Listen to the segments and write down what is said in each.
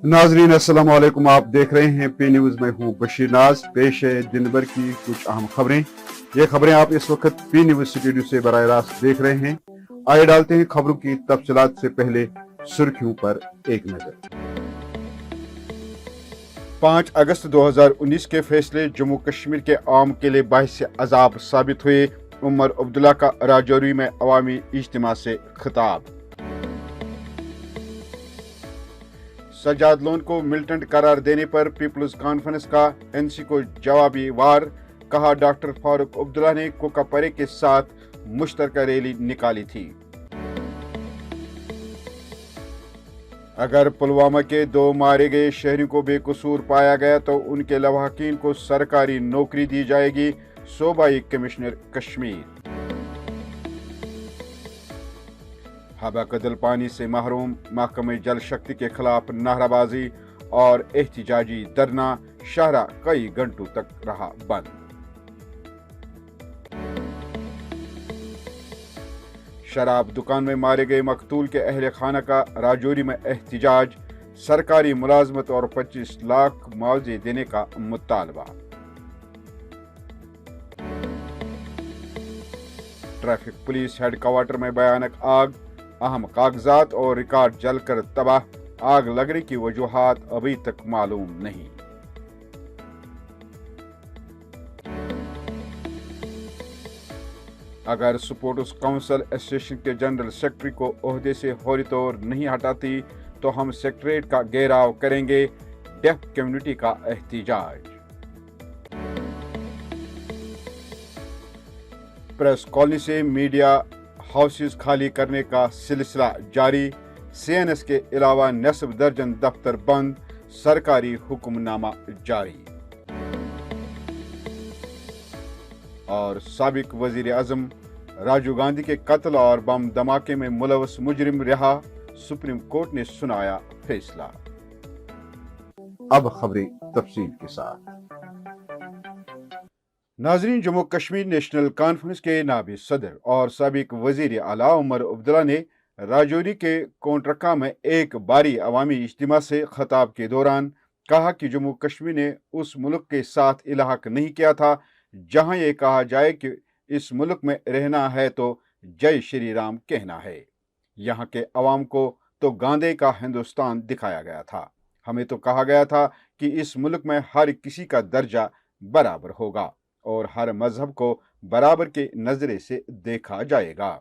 नाजरीन अस्सलाम वालेकुम, आप देख रहे हैं पी न्यूज़। मैं हूं बशीर नाज। पेश है दिन भर की कुछ अहम खबरें। ये खबरें आप इस वक्त पी न्यूज़ स्टूडियो से बराह रास्त देख रहे हैं। आइए डालते हैं खबरों की तफसीलात से पहले सुर्खियों पर एक नजर। 5 अगस्त 2019 के फैसले जम्मू कश्मीर के आवाम के लिए बाहिस अजाब साबित हुए। उमर अब्दुल्ला का राजौरी में अवामी इज्तिमा से खिताब। सज्जाद लोन को मिलिटेंट करार देने पर पीपल्स कॉन्फ्रेंस का एनसी को जवाबी वार। कहा, डॉक्टर फारूक अब्दुल्ला ने कोकापरे के साथ मुश्तरका रैली निकाली थी। अगर पुलवामा के 2 मारे गए शहरियों को बेकसूर पाया गया तो उनके लवाहकीन को सरकारी नौकरी दी जाएगी। सूबाई कमिश्नर कश्मीर। हबा कदल पानी से महरूम, महकमे जल शक्ति के खिलाफ नाराबाजी और एहतिजाजी धरना। शाहरा कई घंटों तक रहा बंद। शराब दुकान में मारे गए मकतूल के अहले खाना का राजौरी में एहतिजाज। सरकारी मुलाजमत और 25 लाख मुआवजे देने का मुतालबा। ट्रैफिक पुलिस हेडक्वार्टर में भयानक आग, अहम कागजात और रिकॉर्ड जलकर तबाह। आग लगने की वजूहात अभी तक मालूम नहीं। अगर स्पोर्ट्स काउंसिल एसोसिएशन के जनरल सेक्रेटरी को ओहदे से फौरी तौर नहीं हटाती तो हम सेक्रेटरीट का घेराव करेंगे। डेफ कम्युनिटी का एहतिजाज। प्रेस कॉलोनी से मीडिया हाउसेस खाली करने का सिलसिला जारी। CNS के अलावा नस्ब दर्जन दफ्तर बंद। सरकारी हुक्मनामा जारी। और साबिक वजीर आजम राजीव गांधी के कत्ल और बम धमाके में मुलव्वस मुजरिम रिहा। सुप्रीम कोर्ट ने सुनाया फैसला। अब खबरें तफसील के साथ। नाजरीन, जम्मू कश्मीर नेशनल कॉन्फ्रेंस के नायब सदर और साबिक वजीर आला उमर अब्दुल्ला ने राजौरी के कोंट्रका में एक बारी अवामी इज्तिमा से खिताब के दौरान कहा कि जम्मू कश्मीर ने उस मुल्क के साथ इलाहाक नहीं किया था जहां ये कहा जाए कि इस मुल्क में रहना है तो जय श्री राम कहना है। यहाँ के अवाम को तो गांधी का हिंदुस्तान दिखाया गया था। हमें तो कहा गया था कि इस मुल्क में हर किसी का दर्जा बराबर होगा और हर मजहब को बराबर के नजरे से देखा जाएगा,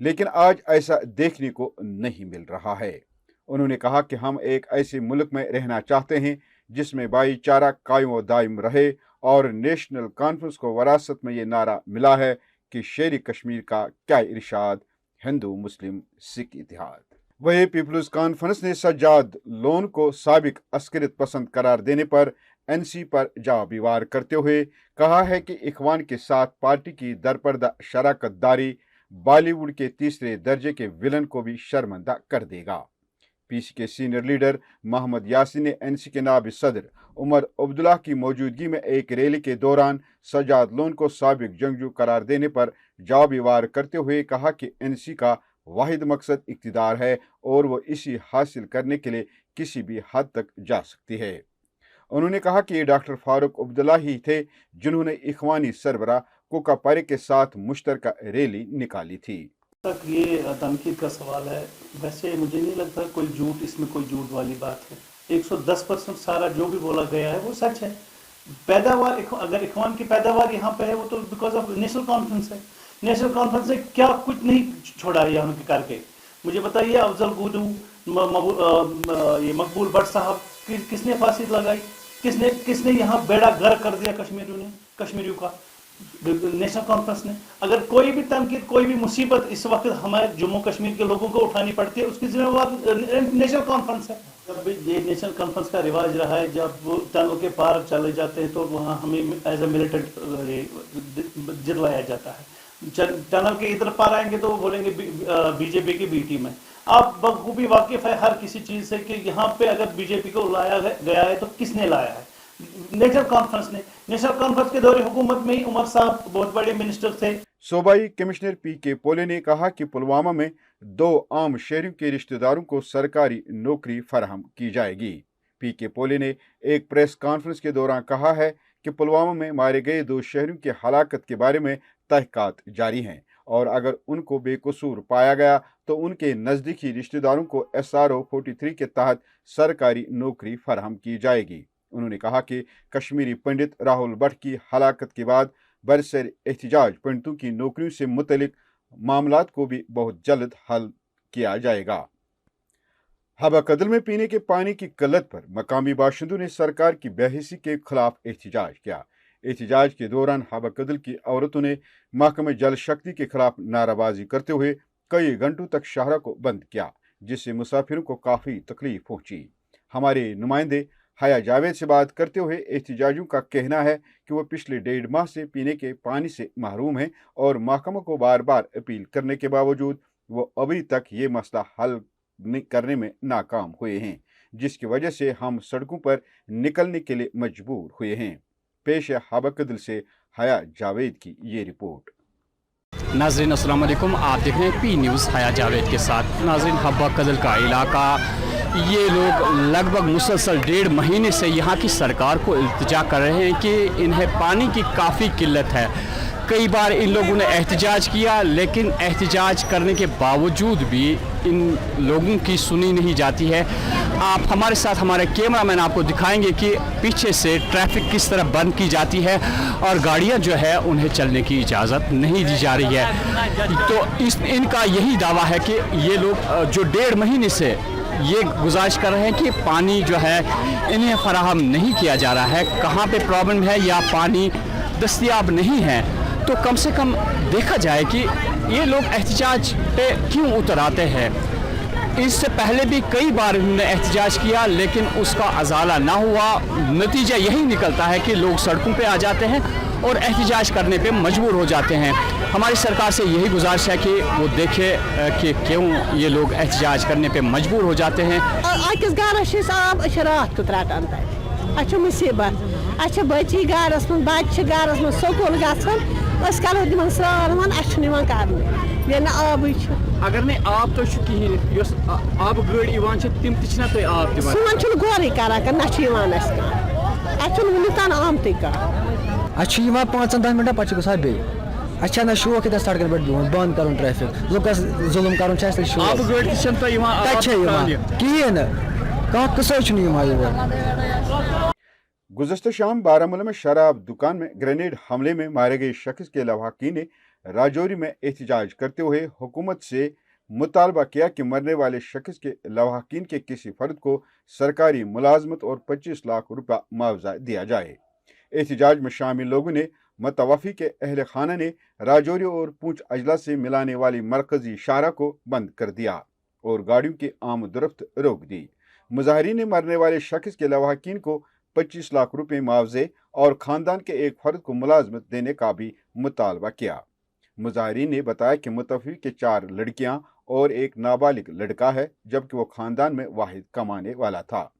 लेकिन आज ऐसा देखने को नहीं मिल रहा है। उन्होंने कहा कि हम एक ऐसे मुल्क में रहना चाहते हैं जिसमें भाईचारा कायम व दायम रहे और नेशनल कॉन्फ्रेंस को वरासत में ये नारा मिला है कि शेर कश्मीर का क्या इरशाद, हिंदू मुस्लिम सिख इतिहाद। वही पीपल्स कॉन्फ्रेंस ने सज्जाद लोन को साबिक अस्करियत पसंद करार देने पर एनसी पर जवाबी वार करते हुए कहा है कि इखवान के साथ पार्टी की दरपर्दा शराकत दारी बॉलीवुड के तीसरे दर्जे के विलन को भी शर्मिंदा कर देगा। पीसी के सीनियर लीडर मोहम्मद यासीन ने एनसी के नायब सदर उमर अब्दुल्ला की मौजूदगी में एक रैली के दौरान सज्जाद लोन को साबिक जंगजू करार देने पर जवाबी वार करते हुए कहा कि एनसी का वाहिद मकसद इक़्तिदार है और वो इसी हासिल करने के लिए किसी भी हद तक जा सकती है। उन्होंने कहा कि डॉक्टर फारूक अब्दुल्ला ही थे जिन्होंने इखवानी सरबराह कोकापरे के साथ मुश्तरका रैली निकाली थी। तक ये तनकीद का सवाल है। वैसे मुझे नहीं लगता कोई झूठ, इसमें कोई झूठ वाली बात है। 110% सारा जो भी बोला गया है वो सच है। पैदावार, अगर इखवान की पैदावार यहाँ पे है वो तो बिकॉज ऑफ नेशनल कॉन्फ्रेंस है। नेशनल कॉन्फ्रेंस ने क्या कुछ नहीं छोड़ा यहाँ के करके। मुझे बताइए, अफजल गुरु, ये मकबूल भट्ट साहब, किसने फांसी लगाई? किसने यहाँ बेड़ा गर्क कर दिया कश्मीरियों का? नेशनल कॉन्फ्रेंस ने। अगर कोई भी तनकीद, कोई भी मुसीबत इस वक्त हमारे जम्मू कश्मीर के लोगों को उठानी पड़ती है, उसकी जिम्मेवार नेशनल कॉन्फ्रेंस है। जब भी ये नेशनल कॉन्फ्रेंस का रिवाज रहा है, जब वो टनल के पार चले जाते हैं तो वहाँ हमें एज ए मिलिटेंट जितवाया जाता है। टनल के इधर पार आएंगे तो बोलेंगे बीजेपी की बी टीम है। आप बखूबी वाकिफ है हर किसी चीज से कि यहाँ पे अगर बीजेपी को लाया गया है तो किसने लाया है? नेशनल कॉन्फ्रेंस ने। नेशनल कॉन्फ्रेंस के दौरे हुकूमत में ही उमर साहब बहुत बड़े मिनिस्टर थे। सूबाई कमिश्नर पी.के. पोले ने कहा कि पुलवामा में 2 आम शहरियों के रिश्तेदारों को सरकारी नौकरी फराहम की जाएगी। पी.के. पोले ने एक प्रेस कॉन्फ्रेंस के दौरान कहा है कि पुलवामा में मारे गए 2 शहरियों की हलाकत के बारे में तहकीकात जारी हैं और अगर उनको बेकसूर पाया गया तो उनके नज़दीकी रिश्तेदारों को SRO 43 के तहत सरकारी नौकरी फराहम की जाएगी। उन्होंने कहा कि कश्मीरी पंडित राहुल भट्ट की हलाकत के बाद बरसर एहतजाज पंडितों की नौकरियों से मुतलिक मामलात को भी बहुत जल्द हल किया जाएगा। हबा कदल में पीने के पानी की किल्लत पर मकामी बाशिंदों ने सरकार की बेहिसी के खिलाफ एहतजाज किया। एहतजाज के दौरान हबा कदल की औरतों ने महकमे जल शक्ति के खिलाफ नाराबाजी करते हुए कई घंटों तक शहर को बंद किया, जिससे मुसाफिरों को काफ़ी तकलीफ पहुंची। हमारे नुमाइंदे हया जावेद से बात करते हुए एहतजाजियों का कहना है कि वो पिछले 1.5 माह से पीने के पानी से महरूम हैं और महकमा को बार बार अपील करने के बावजूद वो अभी तक ये मसला हल करने में नाकाम हुए हैं, जिसकी वजह से हम सड़कों पर निकलने के लिए मजबूर हुए हैं। पेश है हबा कदल से हया जावेद की ये रिपोर्ट। नाजरीन अस्सलाम वालेकुम, आप देख रहे हैं पी न्यूज़ हया जावेद के साथ। नाजरीन, हब्बा कदल का इलाका, ये लोग लगभग मुसलसल 1.5 महीने से यहाँ की सरकार को इल्तिजा कर रहे हैं कि इन्हें पानी की काफ़ी किल्लत है। कई बार इन लोगों ने एहतजाज किया, लेकिन एहतजाज करने के बावजूद भी इन लोगों की सुनी नहीं जाती है। आप हमारे साथ, हमारे कैमरामैन आपको दिखाएंगे कि पीछे से ट्रैफिक किस तरह बंद की जाती है और गाड़ियां जो है उन्हें चलने की इजाज़त नहीं दी जा रही है। तो इनका यही दावा है कि ये लोग जो 1.5 महीने से ये गुजारिश कर रहे हैं कि पानी जो है इन्हें फराहम नहीं किया जा रहा है। कहाँ पे प्रॉब्लम है या पानी दस्तयाब नहीं है, तो कम से कम देखा जाए कि ये लोग एहतजाज पे क्यों उतर आते हैं। इससे पहले भी कई बार इन्होंने एहतजाज किया, लेकिन उसका अजाला ना हुआ। नतीजा यही निकलता है कि लोग सड़कों पे आ जाते हैं और एहतजाज करने पे मजबूर हो जाते हैं। हमारी सरकार से यही गुजारिश है कि वो देखे कि क्यों ये लोग एहतजाज करने पे मजबूर हो जाते हैं। मुसीबत बची गारस मन बच्चे गारस मन स्कूल गो तिम सारान आब अगर नहीं आब तो आब गाड़ी तम तम आब सोन गोरे करान ना आमत कह 5-10 मिनट पे गसा बे ना शौक ये सड़कन पे बिहन बंद कर ट्रैफिक लुकस जुलम कर कहें कह कस गुज़श्ता शाम बारामूला में शराब दुकान में ग्रेनेड हमले में मारे गए शख्स के लवाहकीन ने राजौरी में एहतजाज करते हुए हुकूमत से मुतालबा किया कि मरने वाले शख्स के लवाहकीन के किसी फर्द को सरकारी मुलाजमत और 25 लाख रुपया मुआवजा दिया जाए। एहतजाज में शामिल लोगों ने मतवफ़ी के अहल खाना ने राजौरी और पूंछ अजला से मिलाने वाली मरकजी शाहरा को बंद कर दिया और गाड़ियों की आमदरफ्त रोक दी। मुजाहिरीन ने मरने वाले शख्स के लवाहकीन को 25 लाख रुपए मुआवजे और खानदान के एक फर्द को मुलाजमत देने का भी मुतालबा किया। मुजाहिरीन ने बताया कि मुतवफ़ी के 4 लड़कियां और एक नाबालिग लड़का है, जबकि वो खानदान में वाहिद कमाने वाला था।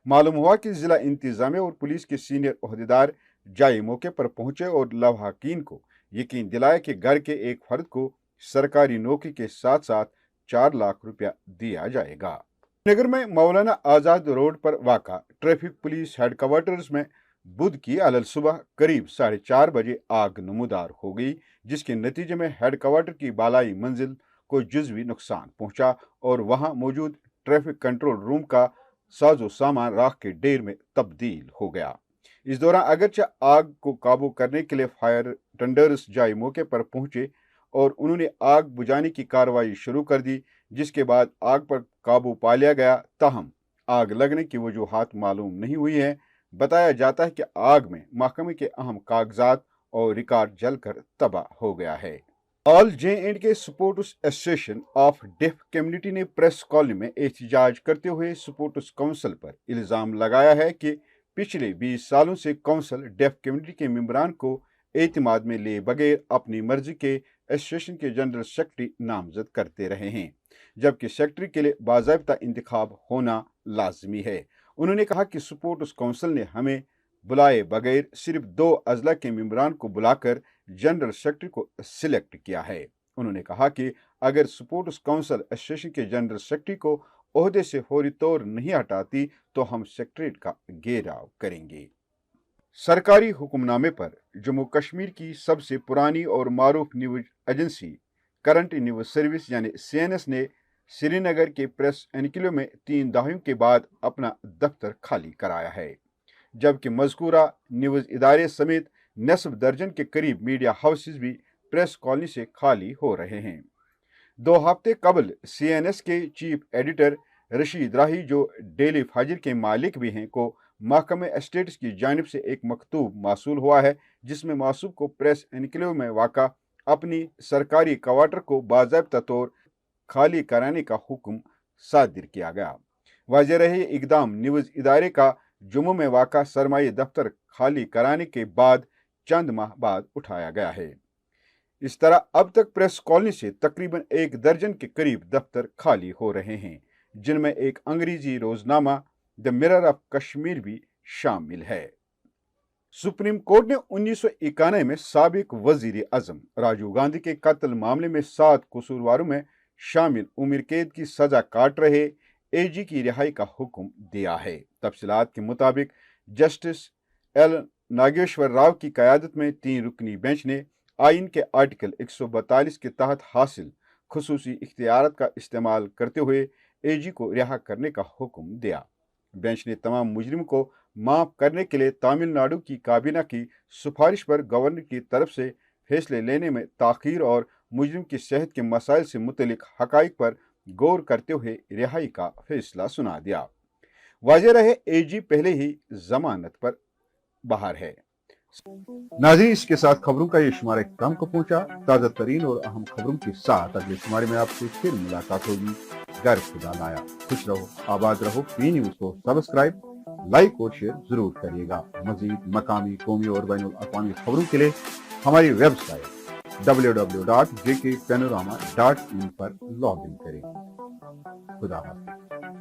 मालूम हुआ कि जिला इंतजामिया और पुलिस के सीनियर ओहदेदार जाए मौके पर पहुंचे और लवाहकीन को यकीन दिलाया कि घर के एक फर्द को सरकारी नौकरी के साथ साथ 4 लाख रुपया दिया जाएगा। नगर में मौलाना आज़ाद रोड पर वाक़ा ट्रैफिक पुलिस हेडक्वार्टर्स में बुध की अलल सुबह करीब 4:30 बजे आग नमूदार हो गई, जिसके नतीजे में हेडक्वार्टर की बालाई मंजिल को जुज़वी नुकसान पहुंचा और वहां मौजूद ट्रैफिक कंट्रोल रूम का साजो सामान राख के ढेर में तब्दील हो गया। इस दौरान अगरचे आग को काबू करने के लिए फायर टेंडर्स जाए मौके पर पहुंचे और उन्होंने आग बुझाने की कार्रवाई शुरू कर दी, जिसके बाद आग पर काबू पा लिया गया। ताहम आग लगने की वजूहात मालूम नहीं हुई है। बताया जाता है कि आग में महकमे के अहम कागजात और रिकॉर्ड जलकर तबाह हो गया है। All J&K sports association of deaf community ने प्रेस कॉलोनी में एहतजाज करते हुए स्पोर्ट्स काउंसिल पर इल्ज़ाम लगाया है कि पिछले 20 सालों से काउंसिल डेफ कम्युनिटी के मेंबरान को एतमाद में ले बगैर अपनी मर्जी के एसोसिएशन के जनरल सेक्रेटरी नामजद करते रहे हैं, जबकि सेक्रेटरी के लिए बाज़ाब्ता इंतखाब होना लाजमी है। उन्होंने कहा कि स्पोर्ट्स काउंसिल ने हमें बुलाए बगैर सिर्फ 2 अजला के मेंबरान को बुलाकर जनरल सेक्रेटरी को सिलेक्ट किया है। उन्होंने कहा कि अगर स्पोर्ट्स काउंसिल एसोसिएशन के जनरल सेक्रेटरी को ओहदे से फौरी तौर नहीं हटाती तो हम सेक्रेटरीट का घेराव करेंगे। सरकारी हुक्मनामे पर जम्मू कश्मीर की सबसे पुरानी और मारूफ news agency current news service यानी CNS ने श्रीनगर के प्रेस एनक्लेव में 3 दहाइयों के बाद अपना दफ्तर खाली कराया है, जबकि मज़कूरा न्यूज इदारे समेत नस्फ दर्जन के करीब मीडिया हाउसेस भी प्रेस कॉलोनी से खाली हो रहे हैं। 2 हफ्ते कबल CNS के चीफ एडिटर रशीद राही, जो डेली फाजिर के मालिक भी हैं, को महकमे एस्टेट्स की जानिब से एक मकतूब मासूल हुआ है, जिसमें मासूब को प्रेस एनक्लेव में वाक़ा अपनी सरकारी क्वार्टर को बाज़ाब्ता तौर खाली कराने का हुक्म सादिर किया गया। वाज़ेह रहे इक़दाम न्यूज़ इदारे का जम्मू में वाक़ा सरमाई दफ्तर खाली कराने के बाद चंद माह बाद उठाया गया है। इस तरह अब तक प्रेस कॉलोनी से तकरीबन 1 दर्जन के करीब दफ्तर खाली हो रहे हैं, जिनमें एक अंग्रेजी रोजनामा द मिरर ऑफ कश्मीर भी शामिल है। सुप्रीम कोर्ट ने 1991 में साबिक वजीर आजम राजीव गांधी के कत्ल मामले में 7 कसूरवारों में शामिल उम्र कैद की सजा काट रहे AG की रिहाई का हुक्म दिया है। तफसीलात के मुताबिक जस्टिस L नागेश्वर राव की क़यादत में 3 रुकनी बेंच ने आइन के आर्टिकल 142 के तहत हासिल खुसूसी इख्तियारात का इस्तेमाल करते हुए AG को रिहा करने का हुक्म दिया। बेंच ने तमाम मुजरिम को माफ़ करने के लिए तमिलनाडु की काबीना की सिफारिश पर गवर्नर की तरफ से फैसले लेने में ताख़ीर और मुजरिम की सेहत के मसाइल से मुतलिक हक़ाइक़ पर गौर करते हुए रिहाई का फैसला सुना दिया। वाज़ेह रहे AG पहले ही जमानत पर बाहर है। नाज़रीन, इसके साथ खबरों का ये शुमारा इख्तिताम को पहुंचा। ताज़ा तरीन और अहम खबरों के साथ अगले शुमारे में आपसे फिर मुलाकात होगी। घर खुदा लाया। खुश रहो, आबाद रहो। P न्यूज़ को सब्सक्राइब, लाइक और शेयर जरूर करिएगा। मजीद मकामी, कौमी और बैनुल अक़वामी खबरों के लिए हमारी वेबसाइट www.jkpanorama.in पर लॉग इन करें। खुदा हाफ़िज़।